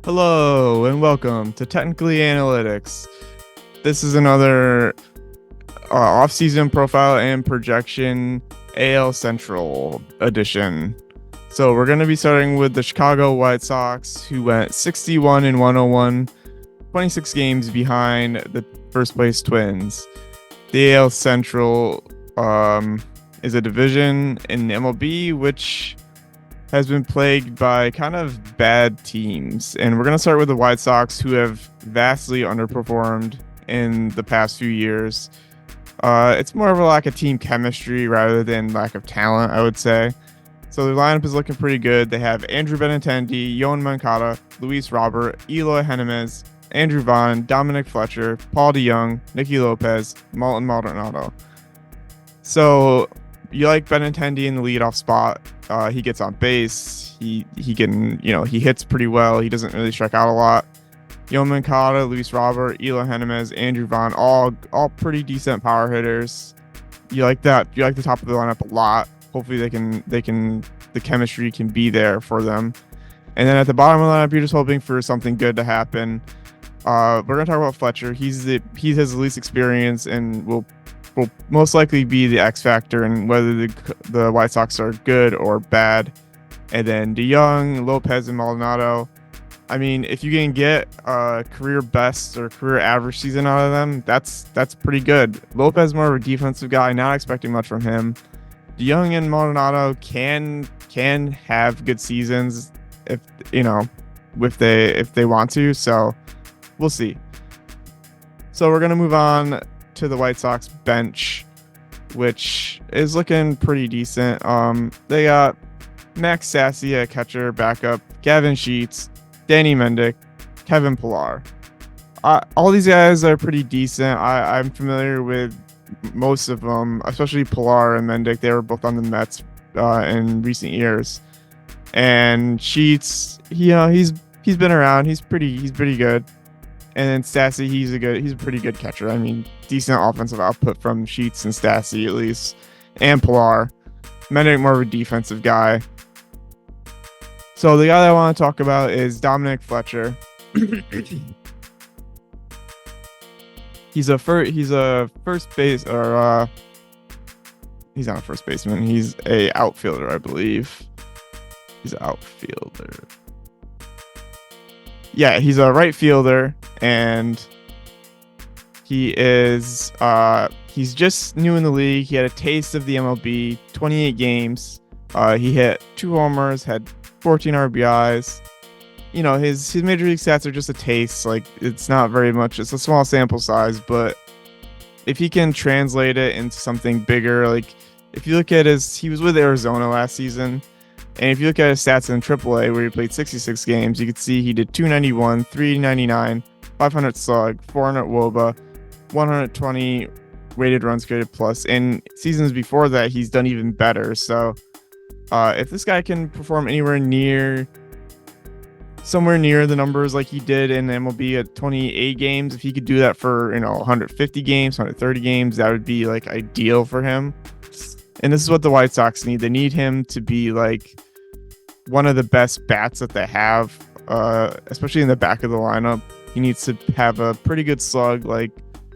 Hello and welcome to Technically Analytics. This is another off-season profile and projection AL Central edition. So we're going to be starting with the Chicago White Sox, who went 61 and 101, 26 games behind the first place Twins. The AL Central is a division in MLB which has been plagued by kind of bad teams. And we're going to start with the White Sox, who have vastly underperformed in the past few years. It's more of a lack of team chemistry rather than lack of talent, I would say. So their lineup is looking pretty good. They have Andrew Benintendi, Yoan Moncada, Luis Robert, Eloy Jimenez, Andrew Vaughn, Dominic Fletcher, Paul DeJong, Nicky Lopez, Martin Maldonado. So you like Benintendi in the leadoff spot. He gets on base. He hits pretty well. He doesn't really strike out a lot. Yoan Moncada, Luis Robert, Eloy Jimenez, Andrew Vaughn, all pretty decent power hitters. You like that? You like the top of the lineup a lot. Hopefully the chemistry can be there for them. And then at the bottom of the lineup, you're just hoping for something good to happen. We're gonna talk about Fletcher. He has the least experience and will most likely be the X factor in whether the White Sox are good or bad. And then DeJong, Lopez, and Maldonado. I mean, if you can get a career best or career average season out of them, that's pretty good. Lopez more of a defensive guy, not expecting much from him. DeJong and Maldonado can have good seasons if they want to. So we'll see. So we're gonna move on to the White Sox bench, which is looking pretty decent. They got Max Stassi at catcher, backup, Gavin Sheets, Danny Mendick, Kevin Pillar. All these guys are pretty decent. I'm familiar with most of them, especially Pillar and Mendick. They were both on the Mets in recent years. And Sheets, he's been around. He's pretty good. And then Stassi, he's a pretty good catcher. I mean, decent offensive output from Sheets and Stassi at least, and Pillar. Mendick more of a defensive guy. So the guy that I want to talk about is Dominic Fletcher. He's a first base, or he's not a first baseman. He's a outfielder, I believe. He's an outfielder. Yeah, he's a right fielder, and he's just new in the league. He had a taste of the MLB, 28 games. He hit 2 homers, had 14 RBIs. His major league stats are just a taste. Like, it's not very much. It's a small sample size, but if he can translate it into something bigger, like if you look at he was with Arizona last season. And if you look at his stats in AAA, where he played 66 games, you can see he did 291, 399, 500 slug, 400 WOBA, 120 weighted runs created plus. And seasons before that, he's done even better. So if this guy can perform somewhere near the numbers like he did in MLB at 28 games, if he could do that for 150 games, 130 games, that would be like ideal for him. And this is what the White Sox need. They need him to be like one of the best bats that they have, especially in the back of the lineup. He needs to have a pretty good slug, like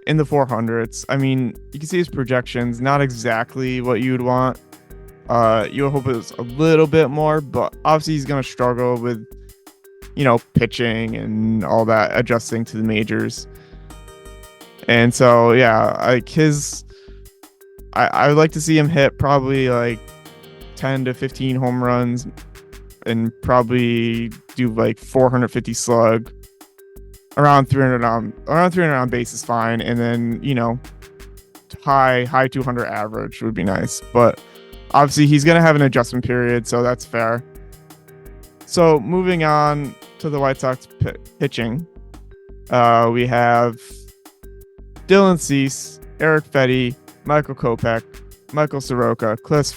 in the 400s. I mean, you can see his projections, not exactly what you would want. You would hope it was a little bit more, but obviously he's going to struggle with, pitching and all that, adjusting to the majors. And so, yeah, like I would like to see him hit probably like 10 to 15 home runs and probably do like 450 slug, around 300 on base is fine. And then, high 200 average would be nice. But obviously he's going to have an adjustment period, so that's fair. So moving on to the White Sox pitching, we have Dylan Cease, Eric Fedde, Michael Kopech, Michael Soroka, Chris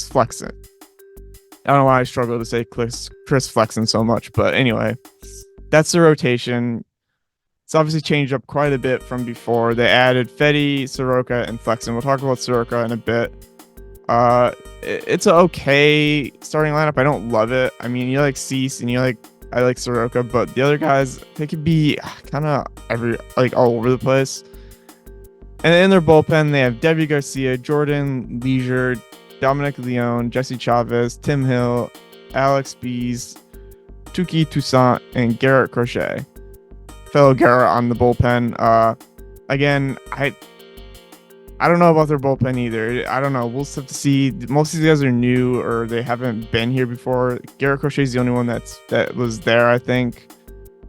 Flexen. I don't know why I struggle to say Chris Flexen so much, but anyway, that's the rotation. It's obviously changed up quite a bit from before. They added Fedde, Soroka, and Flexen. We'll talk about Soroka in a bit. It's an okay starting lineup. I don't love it. I mean, you like Cease and you like I like Soroka, but the other guys, they could be kind of all over the place. And in their bullpen, they have Debbie Garcia, Jordan Leisure, Dominic Leone, Jesse Chavez, Tim Hill, Alex Bees, Tuki Toussaint, and Garrett Crochet. Fellow Garrett on the bullpen. Again, I don't know about their bullpen either. I don't know. We'll have to see. Most of these guys are new or they haven't been here before. Garrett Crochet is the only one that was there, I think.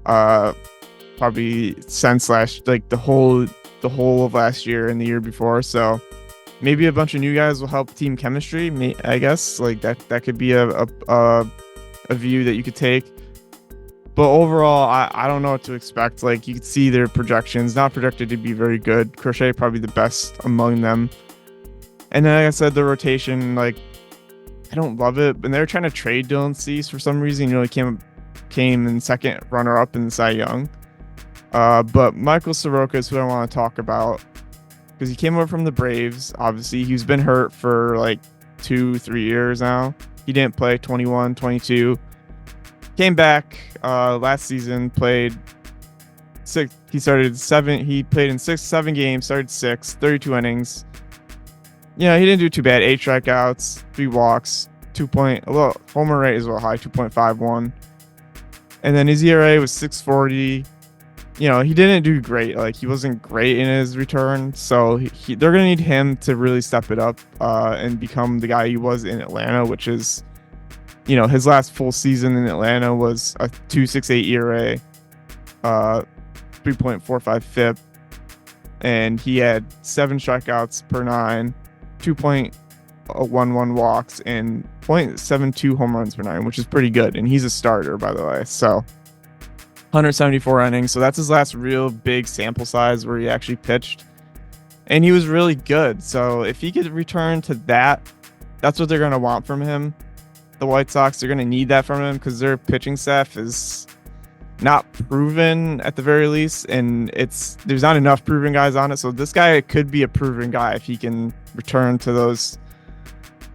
Probably since the whole of last year and the year before. So maybe a bunch of new guys will help team chemistry. I guess like that could be a view that you could take. But overall, I don't know what to expect. Like, you could see their projections, not projected to be very good. Crochet probably the best among them. And then, like I said, the rotation, like, I don't love it. And they're trying to trade Dylan Cease for some reason. He came in second runner-up in the Cy Young. But Michael Soroka is who I want to talk about because he came over from the Braves. Obviously, he's been hurt for like 2-3 years now. He didn't play 21, 22. Came back last season, played 6. He started 7. He played in 7 games, started 6, 32 innings. Yeah, he didn't do too bad. 8 strikeouts, 3 walks, homer rate is a little high, 2.51. And then his ERA was 6.40. You know, he didn't do great. Like, he wasn't great in his return. So they're going to need him to really step it up and become the guy he was in Atlanta, which is, you know, his last full season in Atlanta was a 2.68 ERA, 3.45 FIP, and he had 7 strikeouts per 9, 2.11 walks, and 0.72 home runs per 9, which is pretty good. And he's a starter, by the way. So 174 innings. So that's his last real big sample size where he actually pitched. And he was really good. So if he could return to that, that's what they're going to want from him. The White Sox are going to need that from him because their pitching staff is not proven at the very least, and there's not enough proven guys on it. So this guy could be a proven guy if he can return to those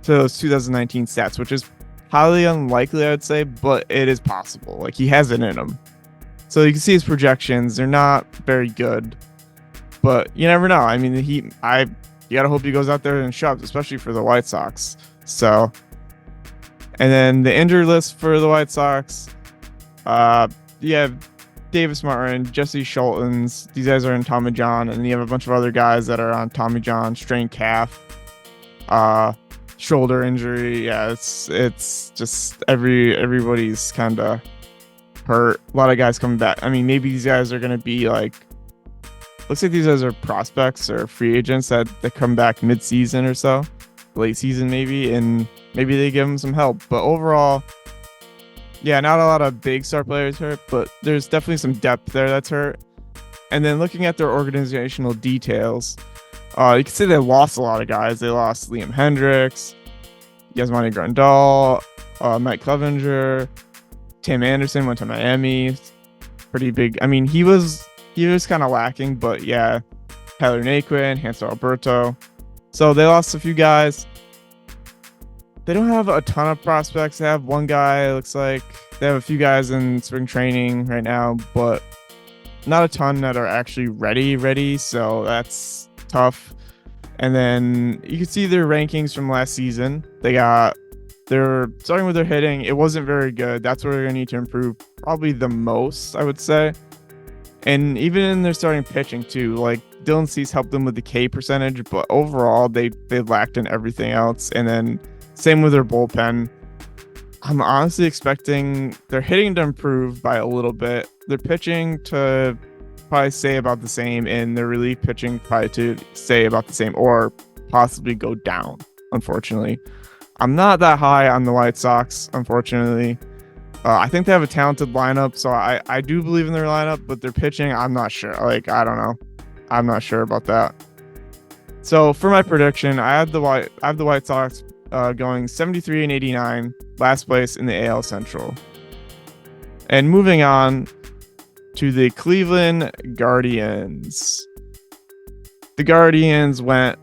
2019 stats, which is highly unlikely, I would say, but it is possible. Like, he has it in him. So you can see his projections; they're not very good, but you never know. I mean, you gotta hope he goes out there and shoves, especially for the White Sox. So. And then the injured list for the White Sox, you have Davis Martin, Jesse Schultens. These guys are in Tommy John, and you have a bunch of other guys that are on Tommy John, strained calf, shoulder injury. Yeah, it's just everybody's kind of hurt. A lot of guys coming back. I mean, maybe these guys are gonna be like, looks like these guys are prospects or free agents that come back mid-season or so, late season maybe, and maybe they give him some help. But overall, yeah, not a lot of big star players hurt, but there's definitely some depth there that's hurt. And then looking at their organizational details, you can see they lost a lot of guys. They lost Liam Hendricks, Yasmani Grandal, Mike Clevenger, Tim Anderson went to Miami. Pretty big. I mean, he was kind of lacking, but yeah, Tyler Naquin, Hansel Alberto. So they lost a few guys. They don't have a ton of prospects. They have one guy, it looks like. They have a few guys in spring training right now, but not a ton that are actually ready. So that's tough. And then you can see their rankings from last season. They're starting with their hitting. It wasn't very good. That's where they're going to need to improve probably the most, I would say. And even in their starting pitching too, like Dylan Cease helped them with the K percentage, but overall they lacked in everything else. And then same with their bullpen. I'm honestly expecting their hitting to improve by a little bit. Their pitching to probably stay about the same, and their relief pitching probably to stay about the same or possibly go down, unfortunately. I'm not that high on the White Sox, unfortunately. I think they have a talented lineup, so I do believe in their lineup, but their pitching, I'm not sure. Like, I don't know. I'm not sure about that. So for my prediction, I have the White Sox going 73 and 89, last place in the AL Central. And moving on to the Cleveland Guardians. The Guardians went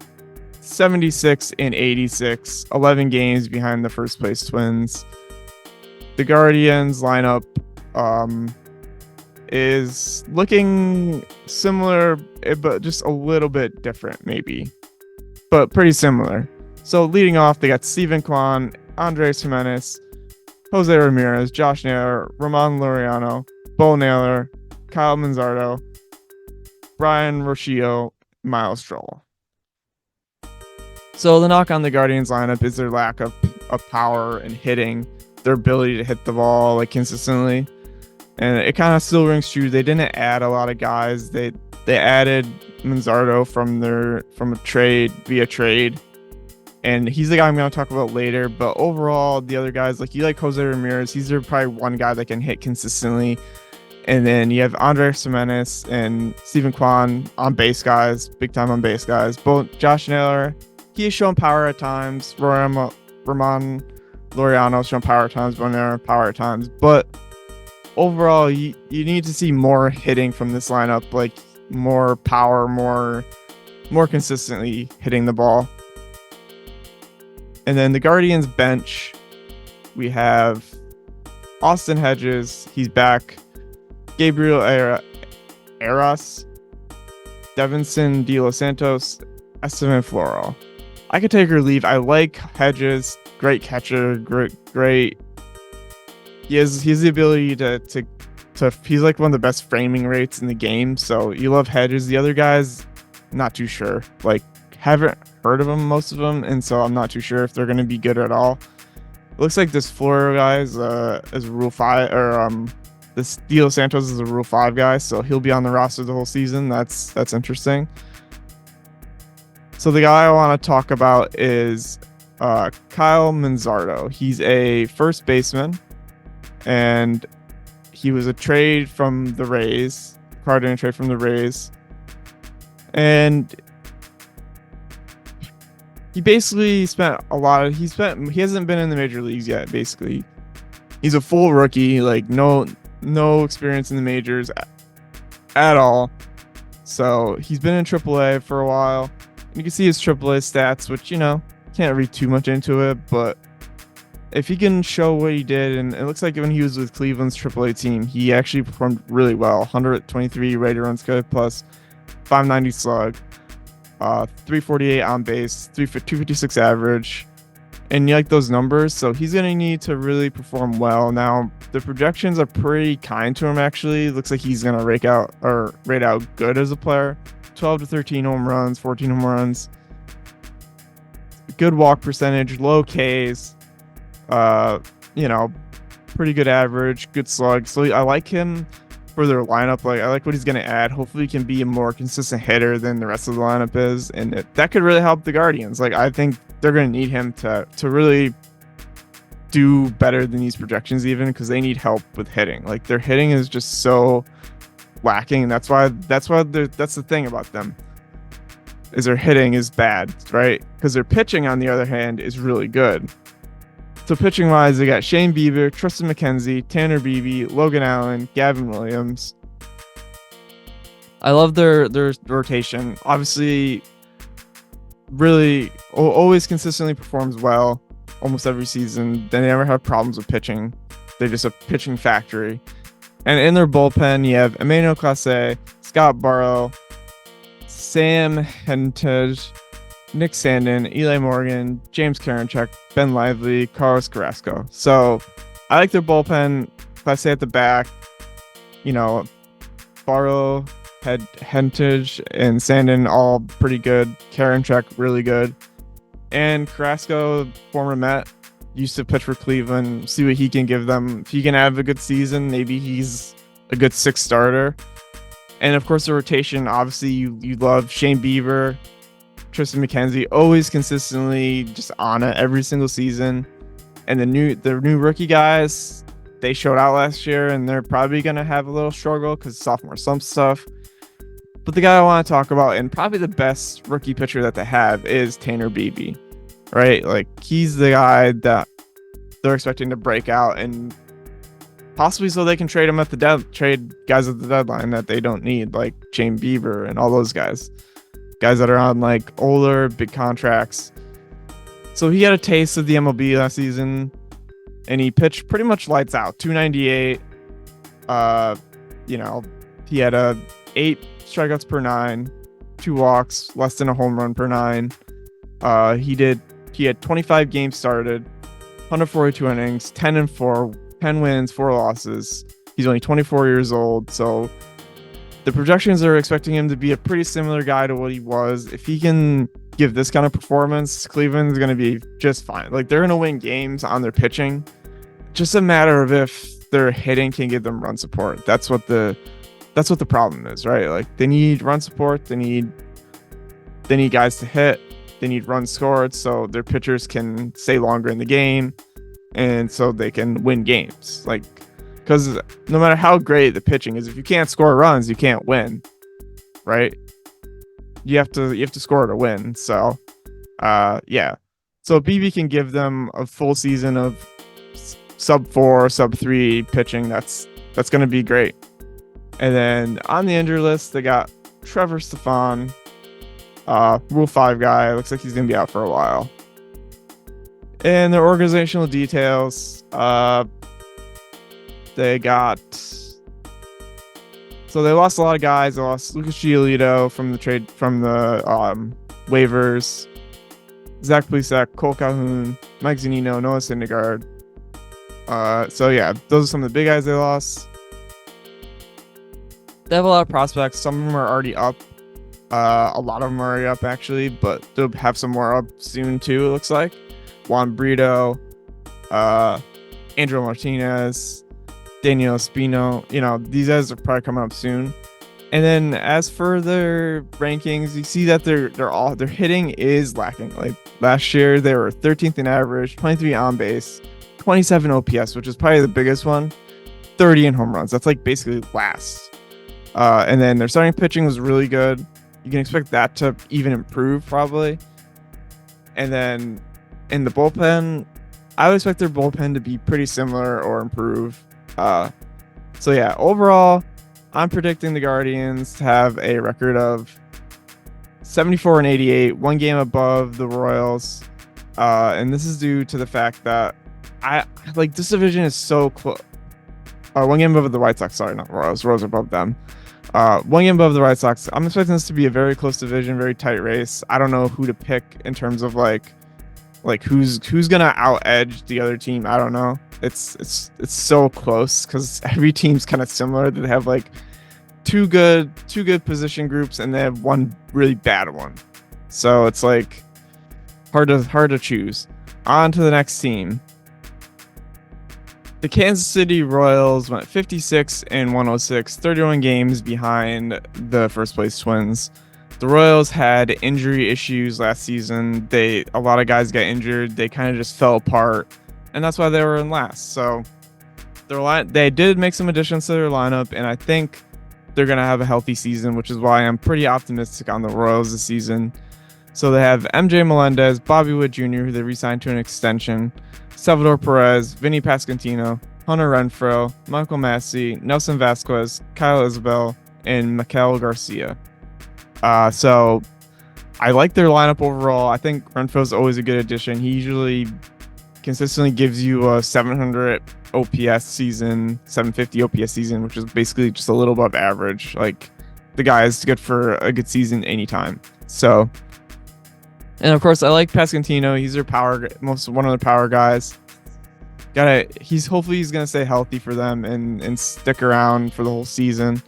76 and 86, 11 games behind the first place Twins. The Guardians lineup is looking similar, but just a little bit different, maybe, but pretty similar. So leading off, they got Steven Kwan, Andres Jimenez, Jose Ramirez, Josh Naylor, Ramon Laureano, Bo Naylor, Kyle Manzardo, Brian Rocio, Miles Stroll. So the knock on the Guardians lineup is their lack of power and hitting, their ability to hit the ball like consistently. And it kind of still rings true. They didn't add a lot of guys. They added Manzardo from a trade via trade. And he's the guy I'm going to talk about later. But overall, the other guys, like you like Jose Ramirez, he's probably one guy that can hit consistently. And then you have Andres Jimenez and Steven Kwan on base guys, big time on base guys. Both Josh Naylor, he has shown power at times. Ramon Laureano has shown power at times. Bo Naylor power at times. But overall, you need to see more hitting from this lineup, like more power, more consistently hitting the ball. And then the Guardians bench, we have Austin Hedges, he's back. Gabriel Arias, Devinson De Los Santos, Esteban Floro. I could take or leave. I like Hedges, great catcher, great. He has the ability to he's like one of the best framing rates in the game. So you love Hedges. The other guys, not too sure. Like, haven't heard of them, most of them, and so I'm not too sure if they're going to be good at all. It looks like this Floro guy is Rule 5, or this De Los Santos is a Rule 5 guy, so he'll be on the roster the whole season. That's interesting. So the guy I want to talk about is Kyle Manzardo. He's a first baseman, and he was a trade from the Rays, acquired in a trade from the Rays, and he basically spent a lot of, he hasn't been in the major leagues yet, basically. He's a full rookie, like no experience in the majors at all. So he's been in AAA for a while. And you can see his AAA stats, which, can't read too much into it, but if he can show what he did, and it looks like when he was with Cleveland's AAA team, he actually performed really well. 123 rated runs good plus 590 slug. 348 on base, 256 average, and you like those numbers, so he's going to need to really perform well. Now, the projections are pretty kind to him, actually. Looks like he's going to rate out good as a player. 12 to 13 home runs, 14 home runs. Good walk percentage, low Ks, pretty good average, good slug. So I like him for their lineup. Like, I like what he's going to add. Hopefully he can be a more consistent hitter than the rest of the lineup is, and that could really help the Guardians. Like, I think they're going to need him to really do better than these projections, even because they need help with hitting. Like, their hitting is just so lacking, and that's the thing about them, is their hitting is bad, right? Because their pitching, on the other hand, is really good. So pitching wise, they got Shane Bieber, Tristan McKenzie, Tanner Beebe, Logan Allen, Gavin Williams. I love their rotation. Obviously, really always consistently performs well almost every season. They never have problems with pitching. They're just a pitching factory. And in their bullpen, you have Emmanuel Clase, Scott Barlow, Sam Hentges, Nick Sandin, Eli Morgan, James Karinchak, Ben Lively, Carlos Carrasco. So I like their bullpen. Clase at the back, Barlow, Hentges, and Sandin all pretty good. Karinchak really good. And Carrasco, former Met, used to pitch for Cleveland. See what he can give them. If he can have a good season, maybe he's a good sixth starter. And of course, the rotation, obviously, you love Shane Bieber, Tristan McKenzie, always consistently just on it every single season. And the new rookie guys, they showed out last year, and they're probably going to have a little struggle because sophomore slump stuff. But the guy I want to talk about, and probably the best rookie pitcher that they have, is Tanner Beebe, right? Like, he's the guy that they're expecting to break out, and possibly so they can trade him trade guys at the deadline that they don't need, like Shane Bieber and all those guys that are on like older big contracts. So he had a taste of the MLB last season, and he pitched pretty much lights out. 298, Uh, you know, he had 8 strikeouts per 9, 2 walks, less than a home run per 9. He had 25 games started, 142 innings, 10-4, 10 wins, 4 losses. He's only 24 years old, so the projections are expecting him to be a pretty similar guy to what he was. If he can give this kind of performance, Cleveland's going to be just fine. Like, they're going to win games on their pitching. Just a matter of if their hitting can give them run support. That's what the problem is, right? Like, they need run support, they need guys to hit, they need runs scored so their pitchers can stay longer in the game and so they can win games. Like, because no matter how great the pitching is, if you can't score runs, you can't win, right? You have to score to win. So, yeah. So BB can give them a full season of sub 4, sub 3 pitching. That's going to be great. And then on the injury list, they got Trevor Stefan, Rule 5 guy. Looks like he's going to be out for a while. And their organizational details, they lost a lot of guys. They lost Lucas Giolito from the waivers, Zach Plesac, Cole Calhoun, Mike Zunino, Noah Syndergaard. So yeah, those are some of the big guys they lost. They have a lot of prospects. Some of them are already up. A lot of them are already up actually, but they'll have some more up soon too. It looks like Juan Brito, Andrew Martinez, Daniel Espino. These guys are probably coming up soon. And then as for their rankings, you see that their hitting is lacking. Like last year, they were 13th in average, 23 on base, 27 OPS, which is probably the biggest one, 30 in home runs. That's like basically last. And then their starting pitching was really good. You can expect that to even improve probably. And then in the bullpen, I would expect their bullpen to be pretty similar or improve. So yeah, overall, I'm predicting the Guardians to have a record of 74-88, 1 game above the Royals. And this is due to the fact that this division is so close. 1 game above the White Sox. Sorry, not Royals. Royals are above them. 1 game above the White Sox. I'm expecting this to be a very close division, very tight race. I don't know who to pick in terms of like who's gonna out edge the other team. I don't know. It's so close because every team's kind of similar. They have like two good position groups and they have one really bad one. So it's like hard to choose. On to the next team. The Kansas City Royals went 56-106, 31 games behind the first place Twins. The Royals had injury issues last season. A lot of guys got injured. They kind of just fell apart, and that's why they were in last. So they did make some additions to their lineup, and I think they're going to have a healthy season, which is why I'm pretty optimistic on the Royals this season. So they have MJ Melendez, Bobby Witt Jr., who they re-signed to an extension, Salvador Perez, Vinny Pasquantino, Hunter Renfroe, Michael Massey, Nelson Vasquez, Kyle Isabel, and Miguel Garcia. So I like their lineup overall. I think Renfroe's always a good addition. He usually consistently gives you a 700 OPS season, 750 OPS season, which is basically just a little above average. Like, the guy is good for a good season anytime. So, and of course, I like Pasquantino. He's their one of the power guys. Hopefully he's gonna stay healthy for them and stick around for the whole season.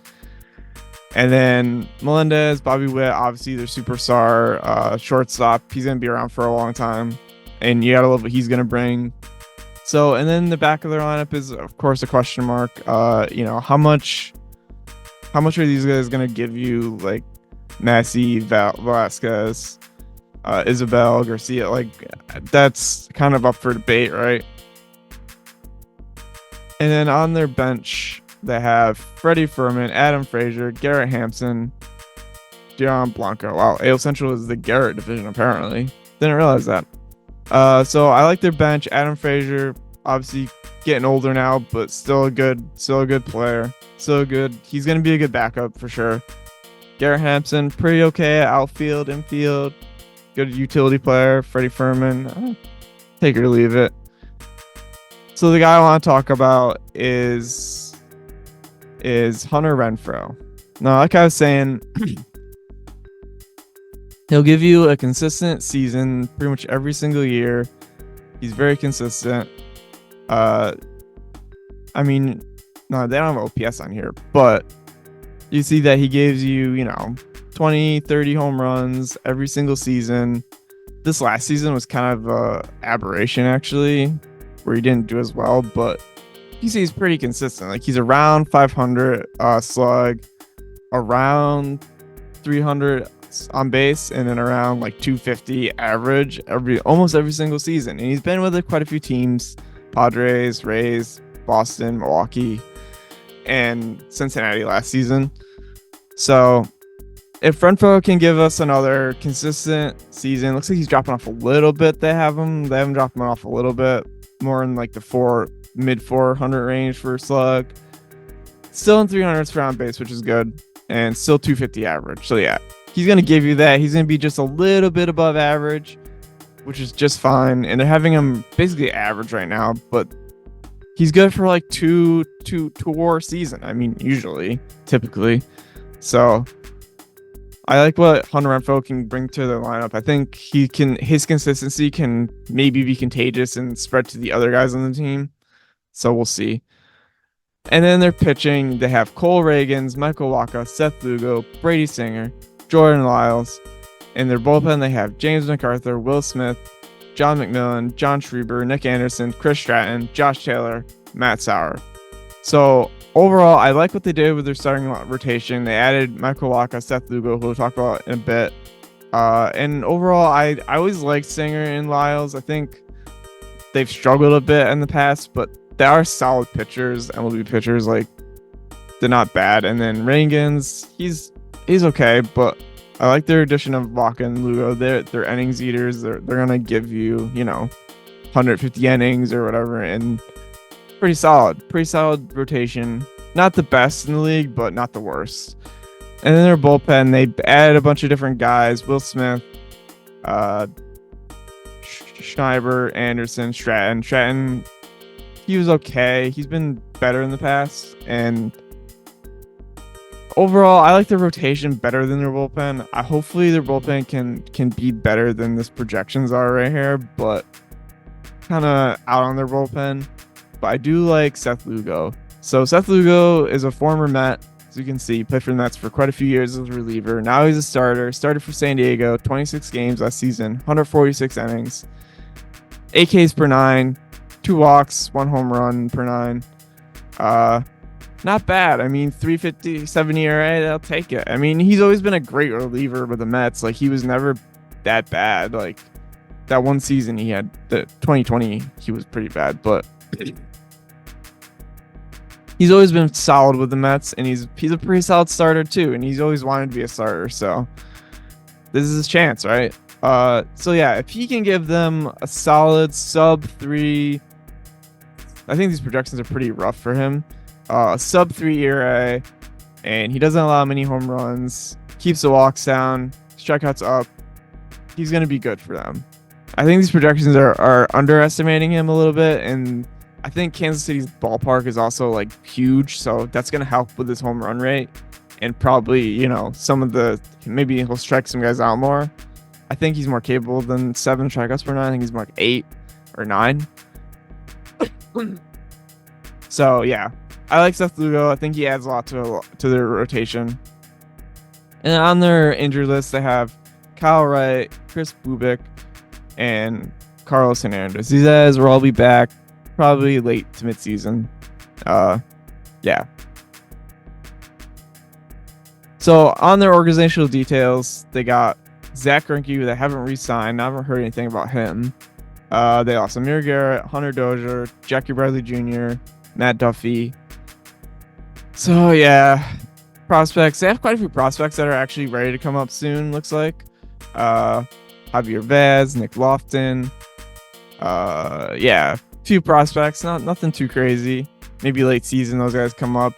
And then Melendez, Bobby Witt, obviously their superstar shortstop. He's gonna be around for a long time, and you gotta love what he's gonna bring. So, and then the back of their lineup is of course a question mark. How much are these guys gonna give you? Like Massey, Velasquez, Isabel, Garcia, like that's kind of up for debate, right? And then on their bench, they have Freddie Fermin, Adam Frazier, Garrett Hampson, Deion Blanco. Wow, AL Central is the Garrett division apparently. Didn't realize that. So I like their bench. Adam Frazier, obviously getting older now, but still a good player. So good. He's gonna be a good backup for sure. Garrett Hampson, pretty okay at outfield, infield. Good utility player. Freddie Fermin, take it or leave it. So the guy I want to talk about is is Hunter Renfroe. Now, like I was saying, he'll give you a consistent season pretty much every single year. He's very consistent. I mean, no, they don't have OPS on here, but you see that he gives you, 20, 30 home runs every single season. This last season was kind of a aberration, actually, where he didn't do as well, but you see he's pretty consistent. Like, he's around 500 slug, around 300 on base, and then around like 250 average almost every single season. And he's been with quite a few teams: Padres, Rays, Boston, Milwaukee, and Cincinnati last season. So if Renfroe can give us another consistent season, looks like he's dropping off a little bit. They have him dropping off a little bit more in like the mid 400 range for slug. Still in 300s for on base, which is good, and still 250 average. So yeah, he's gonna give you that. He's gonna be just a little bit above average, which is just fine. And they're having him basically average right now, but he's good for like two war season. I mean, typically. So I like what Hunter Renfroe can bring to the lineup. I think his consistency can maybe be contagious and spread to the other guys on the team. So we'll see. And then they're pitching. They have Cole Reagans, Michael Wacha, Seth Lugo, Brady Singer, Jordan Lyles. In their bullpen, they have James MacArthur, Will Smith, John McMillan, John Schreiber, Nick Anderson, Chris Stratton, Josh Taylor, Matt Sauer. So overall, I like what they did with their starting rotation. They added Michael Wacha, Seth Lugo, who we'll talk about in a bit. And overall, I always liked Singer and Lyles. I think they've struggled a bit in the past, but they are solid pitchers, MLB pitchers. Like, they're not bad. And then Reagans, he's okay, but I like their addition of Wacha and Lugo. They're innings eaters. They're gonna give you 150 innings or whatever, and pretty solid rotation. Not the best in the league, but not the worst. And then their bullpen, they added a bunch of different guys: Will Smith, Schneiber, Anderson, Stratton. He was okay. He's been better in the past, and overall, I like their rotation better than their bullpen. Hopefully their bullpen can be better than this projections are right here, but kind of out on their bullpen. But I do like Seth Lugo. So Seth Lugo is a former Met. As you can see, he played for the Mets for quite a few years as a reliever. Now he's a starter. Started for San Diego, 26 games last season, 146 innings, 8 Ks per 9, 2 walks, 1 home run per 9. Not bad. I mean, 3.57 ERA, I'll take it. I mean, he's always been a great reliever with the Mets. Like, he was never that bad. Like, that one season he had, the 2020, he was pretty bad, but he's always been solid with the Mets, and he's a pretty solid starter too, and he's always wanted to be a starter. So this is his chance, right? So yeah, if he can give them a solid sub 3, I think these projections are pretty rough for him. Sub 3 ERA, and he doesn't allow many home runs, keeps the walks down, strikeouts up, he's going to be good for them. I think these projections are underestimating him a little bit, and I think Kansas City's ballpark is also like huge, so that's going to help with his home run rate, and probably, maybe he'll strike some guys out more. I think he's more capable than 7 strikeouts per 9. I think he's more like 8 or 9. So yeah, I like Seth Lugo. I think he adds a lot to their rotation. And on their injured list, they have Kyle Wright, Chris Bubik, and Carlos Hernandez. These guys will all be back probably late to mid-season. Yeah. So on their organizational details, they got Zach Greinke, who they haven't re-signed. I haven't heard anything about him. They also Amir Garrett, Hunter Dozier, Jackie Bradley Jr., Matt Duffy. So yeah, prospects. They have quite a few prospects that are actually ready to come up soon, looks like. Javier Vaz, Nick Lofton. Yeah, few prospects. Nothing too crazy. Maybe late season those guys come up,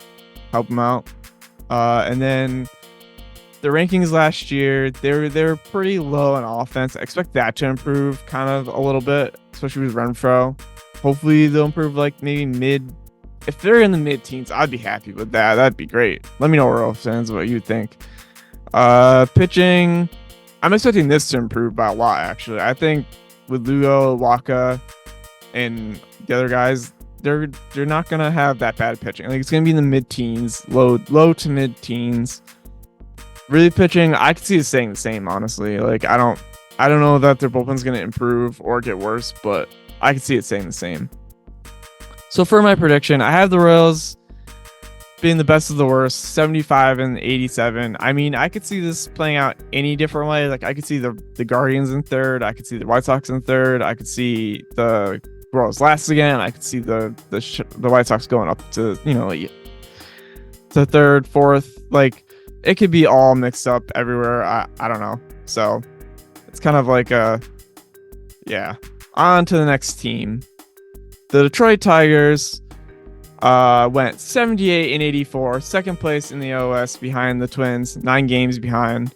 help them out. And then the rankings last year, they were pretty low on offense. I expect that to improve kind of a little bit, especially with Renfroe. Hopefully they'll improve like maybe mid if they're in the mid-teens, I'd be happy with that. That'd be great. Let me know, Royals fans, what you think. Pitching, I'm expecting this to improve by a lot, actually. I think with Lugo, Waka, and the other guys, they're not gonna have that bad pitching. I think it's gonna be in the mid-teens, low to mid-teens. Really pitching, I could see it staying the same, honestly. Like I don't know that their bullpen's gonna improve or get worse, but I could see it staying the same. So for my prediction, I have the Royals being the best of the worst, 75 and 87. I mean, I could see this playing out any different way. Like I could see the Guardians in third. I could see the White Sox in third. I could see the Royals last again. I could see the White Sox going up to, to third, fourth. Like it could be all mixed up everywhere. I don't know. So it's kind of like on to the next team. The Detroit Tigers went 78 and 84, second place in the OS behind the Twins, 9 games behind.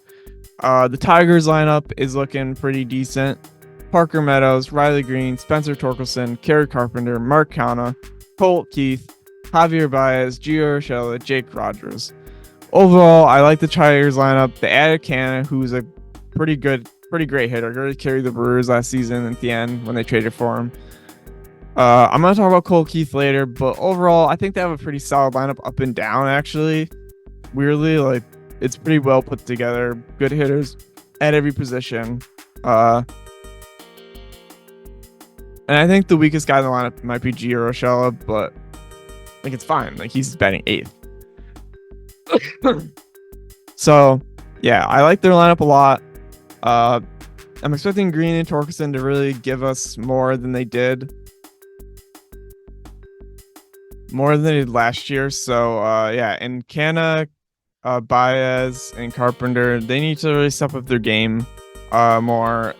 The Tigers lineup is looking pretty decent. Parker Meadows, Riley Green, Spencer Torkelson, Kerry Carpenter, Mark Canha, Colt Keith, Javier Baez, Gio Urshela, Jake Rogers. Overall, I like the Tigers lineup. They added Canha, who's a pretty great hitter. Really carried the Brewers last season at the end when they traded for him. I'm going to talk about Colt Keith later, but overall, I think they have a pretty solid lineup up and down, actually. Weirdly, like, it's pretty well put together. Good hitters at every position. And I think the weakest guy in the lineup might be Gio Urshela, but, like, it's fine. Like, he's batting 8th. So, yeah, I like their lineup a lot. I'm expecting Green and Torkelson to really give us more than they did last year. So and Canha, Baez, and Carpenter, they need to really step up their game more.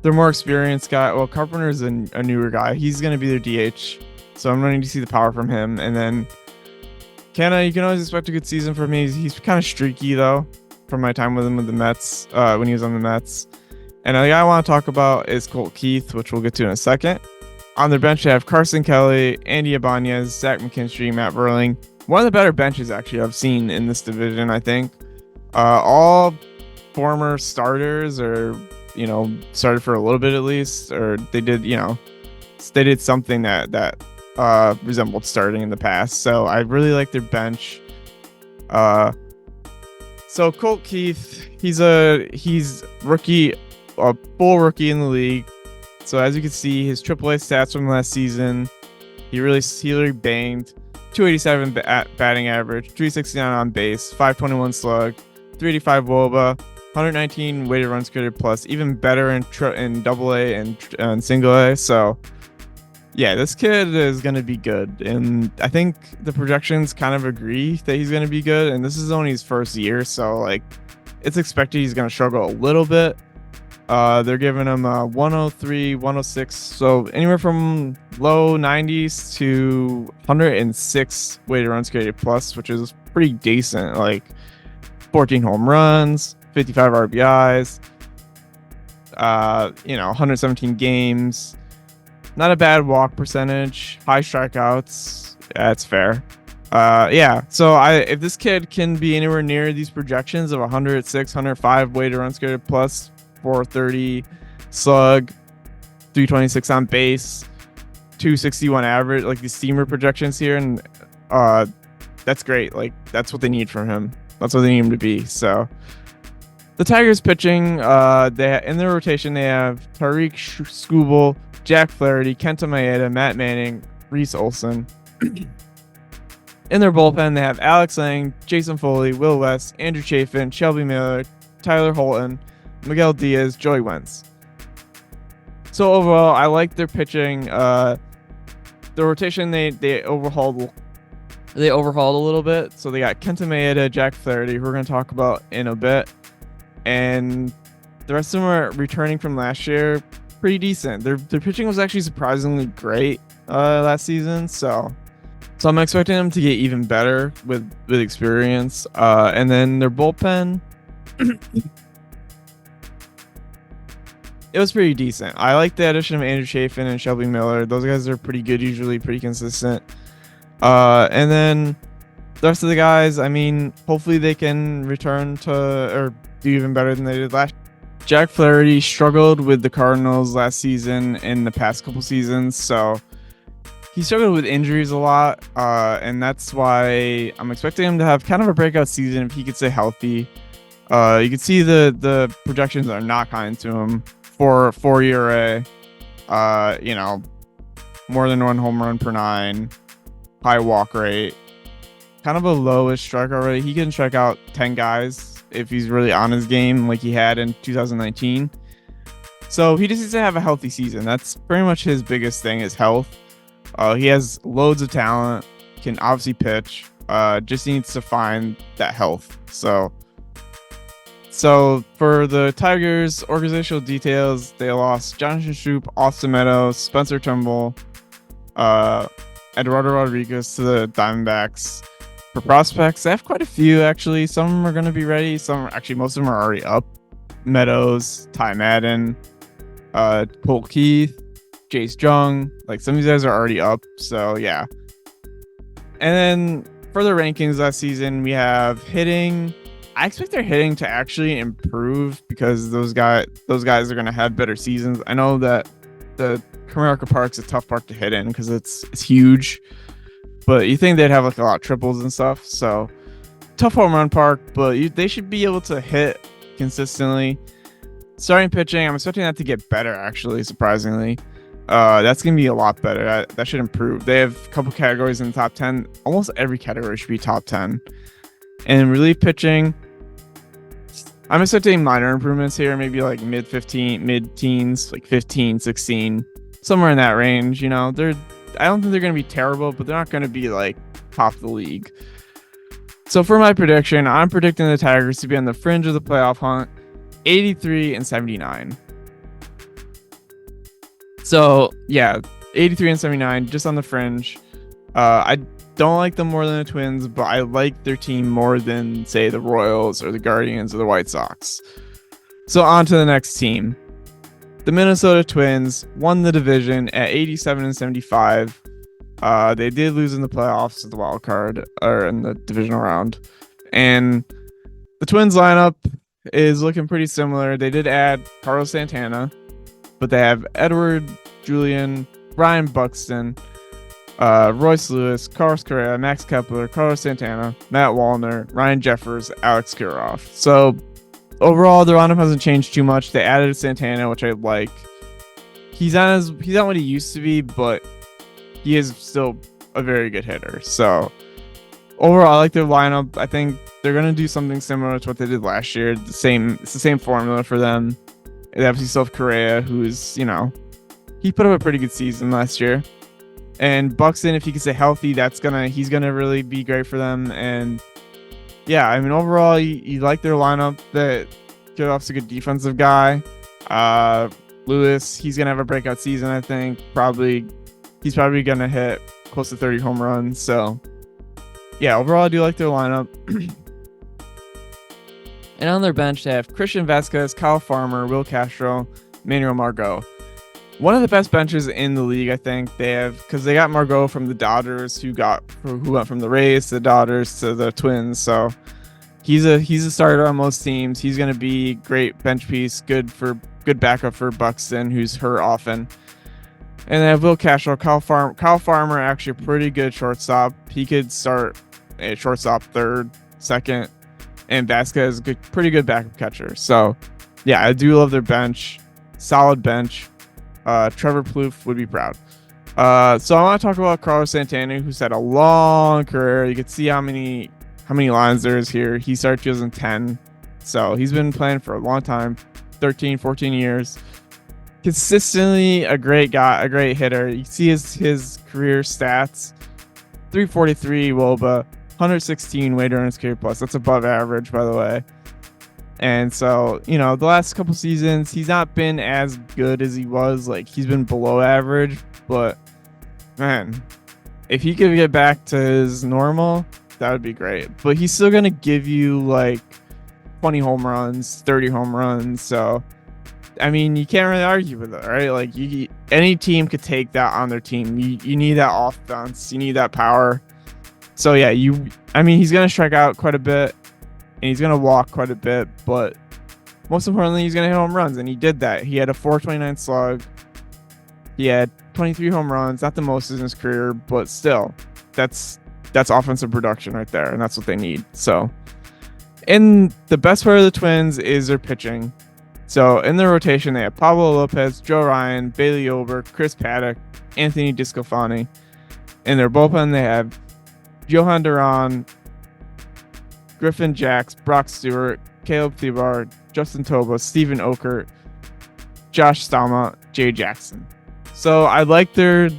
They're more experienced guy. Well, Carpenter's a newer guy. He's going to be their DH, so I'm going to see the power from him. And then Canha, you can always expect a good season from him. He's kind of streaky though, from my time with him with the Mets, when he was on the Mets. And the guy I want to talk about is Colt Keith, which we'll get to in a second. On their bench, they have Carson Kelly, Andy Ibanez, Zach McKinstry, Matt Burling. One of the better benches, actually, I've seen in this division, I think. All former starters, or, started for a little bit at least, or they did something that resembled starting in the past. So I really like their bench. So Colt Keith, he's rookie, a full rookie in the league. So as you can see, his AAA stats from last season, he really banged. 287 batting average, 369 on base, 521 slug, 385 WOBA, 119 weighted runs created plus, even better in AA and single A. So yeah, this kid is going to be good. And I think the projections kind of agree that he's going to be good. And this is only his first year. So like it's expected he's going to struggle a little bit. They're giving him 103, 106, so anywhere from low 90s to 106 weighted runs created plus, which is pretty decent. Like 14 home runs, 55 RBIs, 117 games. Not a bad walk percentage, high strikeouts. That's fair. So if this kid can be anywhere near these projections of 106, 105 weighted runs created plus, 430 slug, 326 on base, 261 average, like the steamer projections here, and that's great. Like that's what they need from him. That's what they need him to be. So the Tigers pitching, they in their rotation they have Tariq Skubal, Jack Flaherty, Kenta Maeda, Matt Manning, Reese Olson. In their bullpen they have Alex Lang, Jason Foley, Will West, Andrew Chafin, Shelby Miller, Tyler Holton, Miguel Diaz, Joey Wentz. So overall, I like their pitching. The rotation they overhauled a little bit. So they got Kenta Maeda, Jack Flaherty, who we're going to talk about in a bit, and the rest of them are returning from last year, pretty decent. Their pitching was actually surprisingly great last season. So I'm expecting them to get even better with experience. And then their bullpen. It was pretty decent. I like the addition of Andrew Chafin and Shelby Miller. Those guys are pretty good, usually pretty consistent. And then the rest of the guys, I mean, hopefully they can return to or do even better than they did last. Jack Flaherty struggled with the Cardinals last season and the past couple seasons, so he struggled with injuries a lot, and that's why I'm expecting him to have kind of a breakout season if he could stay healthy. You can see the projections are not kind to him for 4 ERA. You know, more than 1 home run per 9, high walk rate, kind of a lowish strikeout rate. He can strike out 10 guys if he's really on his game like he had in 2019. So he just needs to have a healthy season. That's pretty much his biggest thing is health. He has loads of talent, can obviously pitch, just needs to find that health. So for the Tigers, organizational details, they lost Jonathan Schoop, Austin Meadows, Spencer Turnbull, Eduardo Rodriguez to the Diamondbacks. For prospects, they have quite a few actually. Some of them are going to be ready. Most of them are already up. Meadows, Ty Madden, Colt Keith, Jace Jung. Like some of these guys are already up. So yeah. And then for the rankings last season, we have hitting. I expect their hitting to actually improve because those guys are going to have better seasons. I know that the Comerica Park's a tough park to hit in because it's huge. But you think they'd have like a lot of triples and stuff. So tough home run park, but they should be able to hit consistently. Starting pitching, I'm expecting that to get better, actually, surprisingly. That's going to be a lot better. That should improve. They have a couple categories in the top 10. Almost every category should be top 10. And relief pitching, I'm expecting minor improvements here, maybe like mid-teens, like 15, 16, somewhere in that range. You know, I don't think they're going to be terrible, but they're not going to be like top of the league. So for my prediction, I'm predicting the Tigers to be on the fringe of the playoff hunt, 83-79. So yeah, 83-79, just on the fringe. I don't like them more than the Twins, but I like their team more than, say, the Royals or the Guardians or the White Sox. So on to the next team. The Minnesota Twins won the division at 87-75. They did lose in the playoffs at the wild card or in the divisional round. And the Twins lineup is looking pretty similar. They did add Carlos Santana, but they have Edward Julian, Brian Buxton, Royce Lewis, Carlos Correa, Max Kepler, Carlos Santana, Matt Wallner, Ryan Jeffers, Alex Kirilloff. So overall, the lineup hasn't changed too much. They added Santana, which I like. He's not what he used to be, but he is still a very good hitter. So overall, I like their lineup. I think they're gonna do something similar to what they did last year. It's the same formula for them. They obviously still have Correa, who's he put up a pretty good season last year. And Buxton, if he can stay healthy, he's gonna really be great for them. And yeah, I mean, overall, you like their lineup. That Kirilloff's a good defensive guy. Lewis, he's gonna have a breakout season. I think he's probably gonna hit close to 30 home runs. So yeah, overall, I do like their lineup. And on their bench, they have Christian Vasquez, Kyle Farmer, Will Castro, Manuel Margot. One of the best benches in the league, I think. They have, because they got Margot from the Dodgers, who went from the Rays to the Dodgers to the Twins. So he's a starter on most teams. He's going to be great bench piece, good backup for Buxton, who's hurt often. And they have Will Castro, Kyle Farmer, actually a pretty good shortstop. He could start a shortstop third, second, and Vasquez is pretty good backup catcher. So yeah, I do love their bench. Solid bench. Trevor Plouffe would be proud. So I want to talk about Carlos Santana, who's had a long career. You can see how many lines there is here. He started 2010, so he's been playing for a long time, 13, 14 years. Consistently a great guy, a great hitter. You see his career stats: 343 WOBA, 116 weighted earned carry plus. That's above average, by the way. And so, the last couple seasons, he's not been as good as he was. Like, he's been below average. But, man, if he could get back to his normal, that would be great. But he's still going to give you, like, 20 home runs, 30 home runs. So, I mean, you can't really argue with it, right? Like any team could take that on their team. You need that offense. You need that power. So yeah, I mean, he's gonna strike out quite a bit, and he's gonna walk quite a bit, but most importantly, he's gonna hit home runs, and he did that. He had a 429 slug. He had 23 home runs, not the most in his career, but still, that's offensive production right there, and that's what they need. So, and the best part of the Twins is their pitching. So in their rotation, they have Pablo Lopez, Joe Ryan, Bailey Ober, Chris Paddock, Anthony DeSclafani. In their bullpen, they have Johan Duran, Griffin Jacks, Brock Stewart, Caleb Thibar, Justin Toba, Steven Okert, Josh Stama, Jay Jackson. So I like their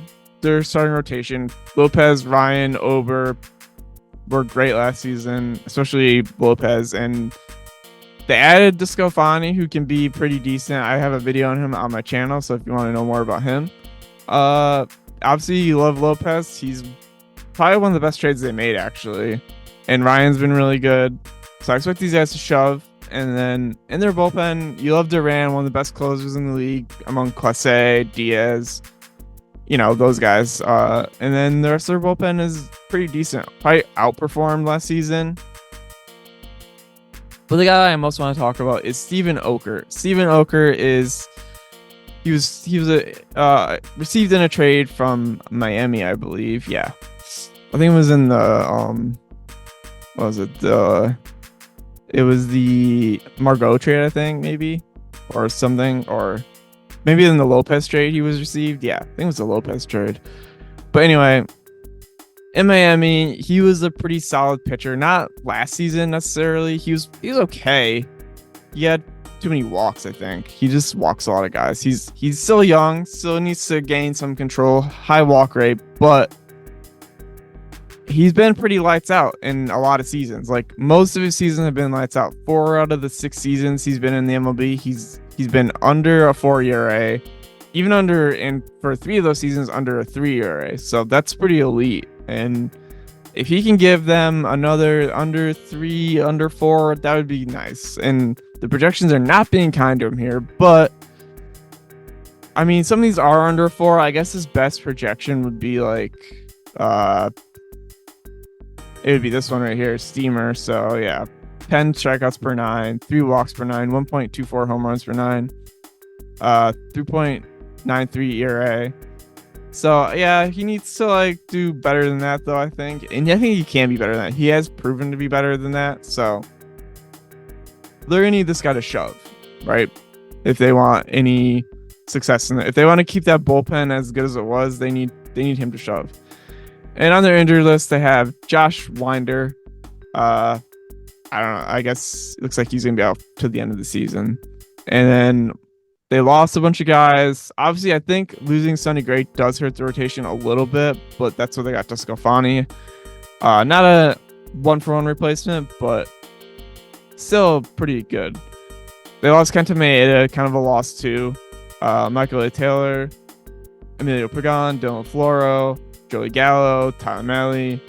starting rotation. Lopez, Ryan, Ober were great last season, especially Lopez, and they added DeSclafani, who can be pretty decent. I have a video on him on my channel, so if you want to know more about him. Obviously, you love Lopez. He's probably one of the best trades they made, actually. And Ryan's been really good. So I expect these guys to shove. And then in their bullpen, you love Duran, one of the best closers in the league among Clase, Diaz, those guys. And then the rest of their bullpen is pretty decent. Probably outperformed last season. But the guy I most want to talk about is Steven Okert. Steven Okert he was received in a trade from Miami, I believe. Yeah, I think it was in the what was it? It was the Margot trade, I think, maybe, or something, or maybe in the Lopez trade he was received. Yeah, I think it was the Lopez trade. But anyway, in Miami, he was a pretty solid pitcher. Not last season necessarily. He was okay. He had too many walks, I think. He just walks a lot of guys. He's still young, still needs to gain some control, high walk rate, but he's been pretty lights out in a lot of seasons. Like most of his seasons have been lights out. 4 out of the 6 seasons he's been in the MLB, he's been under a 4 ERA, even under, and for 3 of those seasons under a 3 ERA. So that's pretty elite. And if he can give them another under 3, under 4, that would be nice. And the projections are not being kind to him here, but I mean, some of these are under 4. I guess his best projection would be like, it would be this one right here, Steamer. So yeah, 10 strikeouts per 9, 3 walks per 9, 1.24 home runs per 9, 3.93 ERA. So yeah, he needs to do better than that, though, I think. And I think he can be better than that. He has proven to be better than that. So they're gonna need this guy to shove, right? If they want any success in it. If they want to keep that bullpen as good as it was, they need him to shove. And on their injury list, they have Josh Winder. I don't know. I guess it looks like he's gonna be out to the end of the season. And then they lost a bunch of guys. Obviously, I think losing Sonny Gray does hurt the rotation a little bit, but that's what they got DeSclafani. Not a 1-for-1 replacement, but still pretty good. They lost Kenta Maeda, kind of a loss too. Michael A. Taylor, Emilio Pagan, Dylan Floro, Joey Gallo, Tyler Mahle,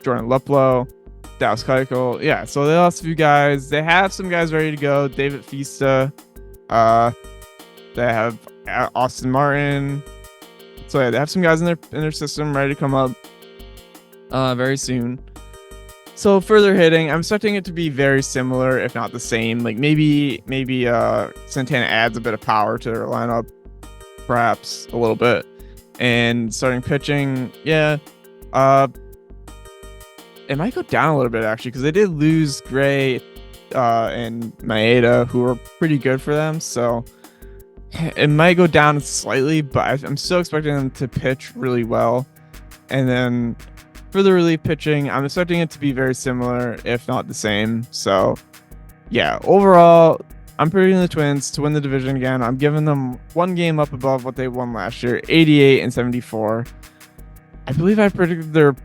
Jordan Luplow, Dallas Keuchel. Yeah, so they lost a few guys. They have some guys ready to go. David Fista. They have Austin Martin. So yeah, they have some guys in their system ready to come up very soon. So further hitting, I'm expecting it to be very similar, if not the same. Like maybe Santana adds a bit of power to their lineup, perhaps a little bit. And starting pitching, yeah, it might go down a little bit actually, because they did lose Gray and Maeda, who were pretty good for them. So it might go down slightly, but I'm still expecting them to pitch really well. And then for the relief pitching, I'm expecting it to be very similar, if not the same. So yeah, overall, I'm predicting the Twins to win the division again. I'm giving them 1 game up above what they won last year, 88-74. I believe I predicted their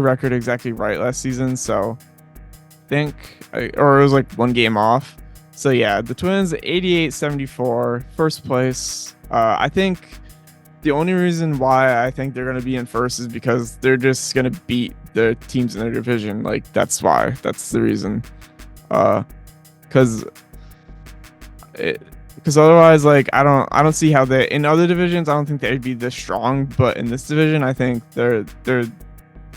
record exactly right last season, so or it was like 1 game off. So yeah, the Twins 88-74, first place. I think the only reason why I think they're going to be in first is because they're just going to beat the teams in their division. Like that's why. That's the reason. Because Because otherwise, like I don't see how they in other divisions. I don't think they'd be this strong, but in this division, I think they're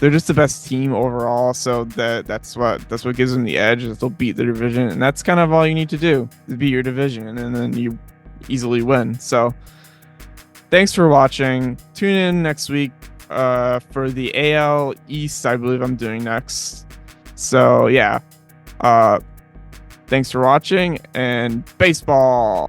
just the best team overall. So that's what gives them the edge. Is they'll beat the division, and that's kind of all you need to do is beat your division, and then you easily win. So thanks for watching. Tune in next week for the AL East. I believe I'm doing next. So yeah. Thanks for watching, and baseball.